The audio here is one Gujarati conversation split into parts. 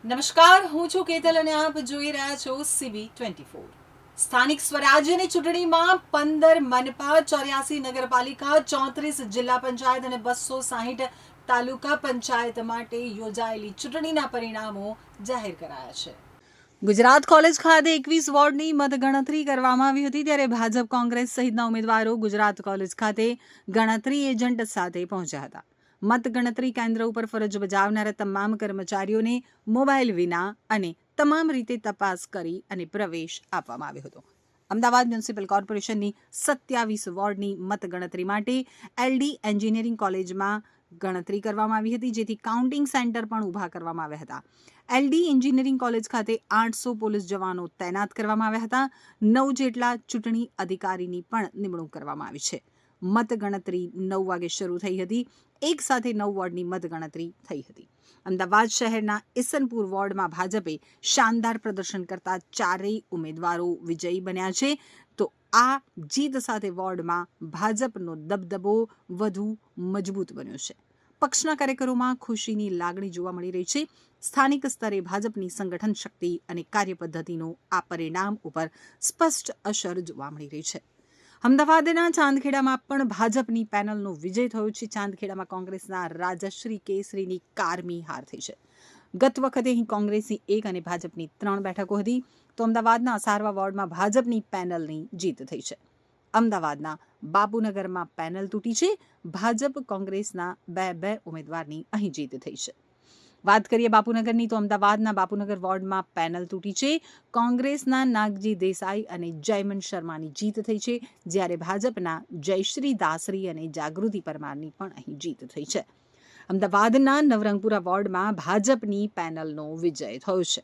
નમસ્કાર, હું છું કેતલ અને આપ જોઈ રહ્યા છો CB24। સ્થાનિક સ્વરાજ્યની ચૂંટણીમાં 15 મનપા, 84 નગરપાલિકા, 34 જિલ્લા પંચાયત અને 260 તાલુકા પંચાયત માટે યોજાયેલી ચૂંટણીના પરિણામો જાહેર કરાયા છે। ગુજરાત કોલેજ ખાતે 21 વોર્ડની મતગણતરી કરવામાં આવી હતી, ત્યારે ભાજપ, કોંગ્રેસ સહિતના ઉમેદવારો ગુજરાત કોલેજ ખાતે ગણતરી એજન્ટ સાથે પહોંચ્યા હતા। મતગણતરી કેન્દ્ર ઉપર ફરજ બજાવનારા તમામ કર્મચારીઓને મોબાઈલ વિના અને તમામ રીતે તપાસ કરી અને પ્રવેશ આપવામાં આવ્યો હતો। અમદાવાદ મ્યુનિસિપલ કોર્પોરેશનની 27 વોર્ડની મતગણતરી માટે LD એન્જિનિયરિંગ કોલેજમાં ગણતરી કરવામાં આવી હતી, જેથી કાઉન્ટિંગ સેન્ટર પણ ઊભા કરવામાં આવ્યા હતા। LD એન્જિનિયરિંગ કોલેજ ખાતે 800 પોલીસ જવાનો તૈનાત કરવામાં આવ્યા હતા। 9 જેટલા ચૂંટણી અધિકારીની પણ નિમણૂક કરવામાં આવી છે। મતગણતરી 9 વાગે શરૂ થઈ હતી। એક સાથે 9 વોર્ડની મતગણતરી થઈ હતી। અમદાવાદ શહેરના ઈસનપુર વોર્ડમાં ભાજપે શાનદાર પ્રદર્શન કરતા ચારેય ઉમેદવારો વિજયી બન્યા છે, તો આ જીત સાથે વોર્ડમાં ભાજપનો દબદબો વધુ મજબૂત બન્યો છે। પક્ષના કાર્યકરોમાં ખુશીની લાગણી જોવા મળી રહી છે। સ્થાનિક સ્તરે ભાજપની સંગઠન શક્તિ અને કાર્યપદ્ધતિનો આ પરિણામ ઉપર સ્પષ્ટ અસર જોવા મળી રહી છે। અમદાવાદના ચાંદખેડામાં પણ ભાજપની પેનલનો વિજય થયો છે। ચાંદખેડામાં કોંગ્રેસના રાજશ્રી કેસરીની કારમી હાર થઈ છે। ગત વખતે અહીં કોંગ્રેસની 1 અને ભાજપની 3 બેઠકો હતી, તો અમદાવાદના અસારવા વોર્ડમાં ભાજપની પેનલની જીત થઈ છે। અમદાવાદના બાપુનગરમાં પેનલ તૂટી છે। ભાજપ કોંગ્રેસના 2 ઉમેદવારની અહીં જીત થઈ છે। વાત કરીએ બાપુનગરની, તો અમદાવાદના બાપુનગર વોર્ડમાં પેનલ તૂટી છે। કોંગ્રેસના નાગજી દેસાઈ અને જયમન શર્માની જીત થઈ છે, જ્યારે ભાજપના જયશ્રી દાસરી અને જાગૃતિ પરમારની પણ અહીં જીત થઈ છે। અમદાવાદના નવરંગપુરા વોર્ડમાં ભાજપની પેનલનો વિજય થયો છે।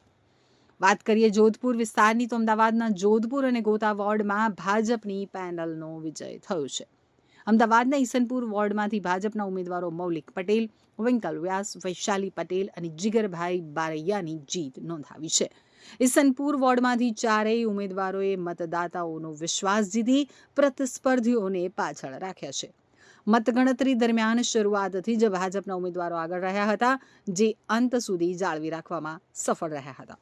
વાત કરીએ જોધપુર વિસ્તારની, તો અમદાવાદના જોધપુર અને ગોતા વોર્ડમાં ભાજપની પેનલનો વિજય થયો છે। અમદાવાદના ઈસનપુર વોર્ડમાંથી ભાજપના ઉમેદવારો મૌલિક પટેલ, વિંકલ વ્યાસ, વૈશાલી પટેલ અને જીગરભાઈ બારૈયાની જીત નોંધાવી છે। ઈસનપુર વોર્ડમાંથી ચારેય ઉમેદવારોએ મતદાતાઓનો વિશ્વાસ જીતી પ્રતિસ્પર્ધીઓને પાછળ રાખ્યા છે। મતગણતરી દરમિયાન શરૂઆતથી જ ભાજપના ઉમેદવારો આગળ રહ્યા હતા, જે અંત સુધી જાળવી રાખવામાં સફળ રહ્યા હતા।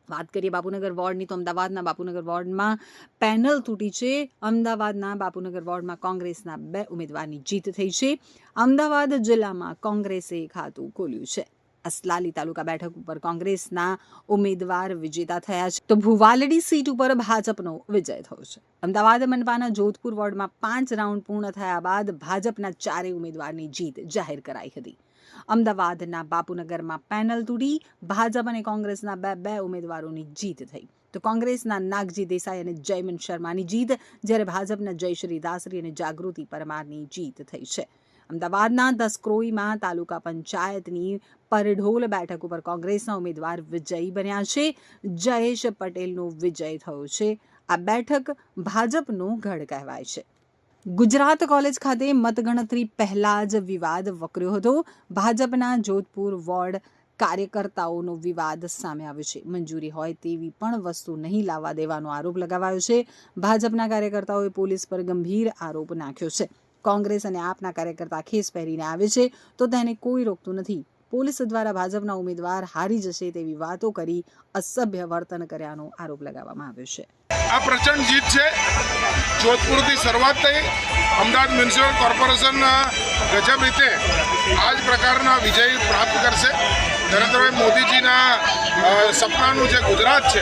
વાત કરીએ બાપુનગર વોર્ડની, તો અમદાવાદના બાપુનગર વોર્ડમાં પેનલ તૂટી છે। અમદાવાદના બાપુનગર વોર્ડમાં કોંગ્રેસના 2 ઉમેદવારની જીત થઈ છે। અમદાવાદ જિલ્લામાં કોંગ્રેસે ખાતું ખોલ્યું છે। અસલાલી તાલુકા બેઠક ઉપર કોંગ્રેસના ઉમેદવાર વિજેતા થયા છે, તો ભુવાલડી સીટ ઉપર ભાજપનો વિજય થયો છે। અમદાવાદ મનપાના જોધપુર વોર્ડમાં 5 રાઉન્ડ પૂર્ણ થયા બાદ ભાજપના 4 ઉમેદવારની જીત જાહેર કરાઈ હતી। અમદાવાદના બાપુનગરમાં પેનલ તૂટી, ભાજપ અને કોંગ્રેસના 2 ઉમેદવારોની જીત થઈ, તો કોંગ્રેસના નાગજી દેસાઈ અને જયમન શર્માની જીત, જ્યારે ભાજપના જયશ્રી દાસરી અને જાગૃતિ પરમારની જીત થઈ છે। અમદાવાદના દસક્રોઈમાં તાલુકા પંચાયતની પરઢોલ બેઠક ઉપર કોંગ્રેસના ઉમેદવાર વિજયી બન્યા છે। જયેશ પટેલનો વિજય થયો છે। આ બેઠક ભાજપનો ગઢ કહેવાય છે। ગુજરાત કોલેજ ખાતે મતગણતરી પહેલા જ વિવાદ વકર્યો હતો। ભાજપના જોધપુર વોર્ડ કાર્યકર્તાઓનો વિવાદ સામે આવ્યો છે। મંજૂરી હોય તેવી પણ વસ્તુ નહીં લાવવા દેવાનો આરોપ લગાવાયો છે। ભાજપના કાર્યકર્તાઓએ પોલીસ પર ગંભીર આરોપ નાખ્યો છે। કોંગ્રેસ અને આપના કાર્યકર્તા ખેસ પહેરીને આવે છે, તો તેને કોઈ રોકતું નથી। પોલીસ દ્વારા ભાજપના ઉમેદવાર હારી જશે તેવી વાતો કરી અસભ્ય વર્તન કર્યાનો આરોપ લગાવવામાં આવ્યો છે। આ પ્રચંડ જીત છે। જોધપુરથી શરૂઆત થઈ, અમદાવાદ મ્યુનિસિપલ કોર્પોરેશન ગજબ રીતે આ જ પ્રકારના વિજય પ્રાપ્ત કરશે। નરેન્દ્રભાઈ મોદીજીના સપનાનું જે ગુજરાત છે,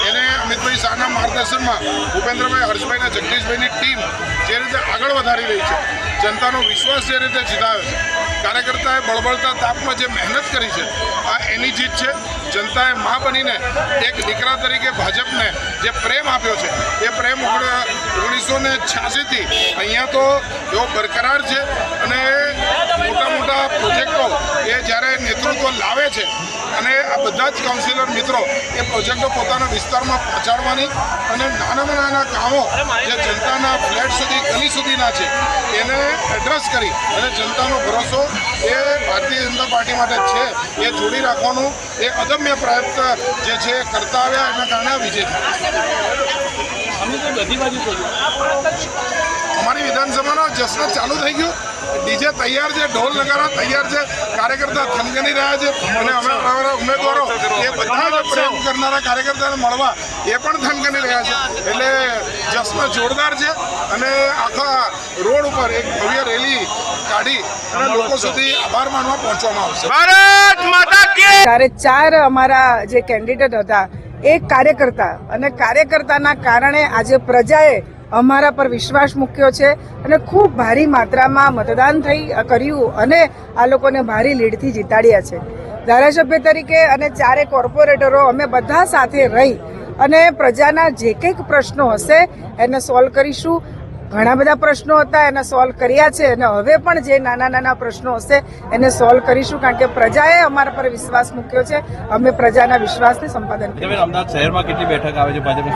એને અમિતભાઈ શાહના માર્ગદર્શનમાં ભૂપેન્દ્રભાઈ, હર્ષભાઈ અને જગદીશભાઈની ટીમ જે રીતે આગળ વધારી રહી છે, જનતાનો વિશ્વાસ જે રીતે જીતાવે છે, કાર્યકર્તાએ બળબળતા તાપમાં જે મહેનત કરી છે, આ એની જીત છે। જનતાએ મા બનીને એક દીકરા તરીકે ભાજપને જે પ્રેમ આપ્યો છે, એ પ્રેમ 1986થી અહીંયા તો એવો બરકરાર છે, અને મોટા મોટા પ્રોજેક્ટો એ જ્યારે નેતૃત્વ લાવે છે, અને આ બધા જ કાઉન્સિલર મિત્રો એ પ્રોજેક્ટો પોતાના વિસ્તારમાં પહોંચાડવાની અને નાનામાં નાના કામો જે જનતાના ફ્લેટ સુધી, ગલી સુધીના છે, એને એડ્રેસ કરી અને જનતાનો ભરોસો એ ભારતીય જનતા પાર્ટી માટે છે, એ જોડી રાખવાનું એ અદમ્ય પ્રયત્ન જે છે કરતા આવ્યા, એના કારણે વિજય થયો। અમે તો બધી બાજુ અમારી વિધાનસભાનો જશ્ન ચાલુ થઈ ગયો, ડીજે તૈયાર છે, ઢોલ નગારા તૈયાર છે, કાર્યકર્તા થનગની રહ્યા છે અને અમે અમારા ઉમેદવારો એ બધા જ પ્રેમ કરનારા કાર્યકર્તાને મળવા એ પણ થનગની રહ્યા છે. એટલે જશ્ન જોરદાર છે અને આખા રોડ ઉપર એક ભવ્ય રેલી કાઢી અને લોકો સુધી આભાર માનવા પહોંચવામાં આવશે. ત્યારે 4 અમારા જે કેન્ડિડેટ હતા એક કાર્યકર્તા અને કાર્યકર્તાના કારણે આજે પ્રજાએ અમારા પર વિશ્વાસ મૂક્યો છે અને ખૂબ ભારી માત્રામાં મતદાન કર્યું અને આ લોકોને ભારી લીડથી જીતાડ્યા છે. ધારાસભ્ય તરીકે અને 4 કોર્પોરેટરો અમે બધા સાથે રહી અને પ્રજાના જે કંઈક પ્રશ્નો હશે એને સોલ્વ કરીશું. ઘણા બધા પ્રશ્નો હતા એને સોલ્વ કર્યા છે અને હવે પણ જે નાના પ્રશ્નો હશે એને સોલ્વ કરીશું, કારણ કે પ્રજાએ અમારા પર વિશ્વાસ મૂક્યો છે. અમે પ્રજાના વિશ્વાસને સંપાદન કરીશું. અમદાવાદ શહેરમાં કેટલી બેઠક આવે છે ભાજપની?